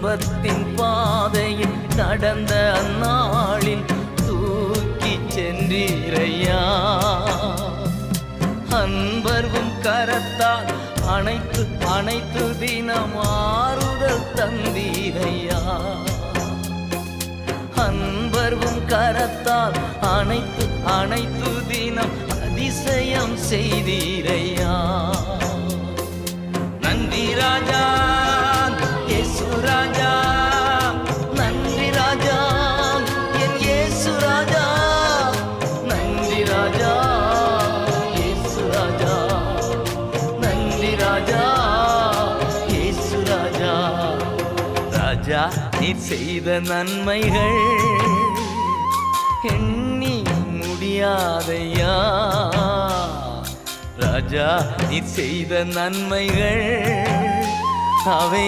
துன்பத்தின் பாதையில் நடந்த அந்நாளில் தூக்கி சென்றீரையா. அன்பர்வும் கரத்தால் அனைத்து அனைத்து தினம் ஆறுதல் தந்தீரையா. அன்பர்வும் கரத்தால் அனைத்து அனைத்து தினம் அதிசயம் செய்தீரையா. நன்றி ராஜா இயேசு ராஜா, நன்றி ராஜா என் இயேசு ராஜா, நன்றி ராஜா இயேசு ராஜா, நன்றி ராஜா இயேசு ராஜா. ராஜா நீர் செய்த நன்மைகள் எண்ணி முடியாதையா. ராஜா நீர் செய்த நன்மைகள் அவை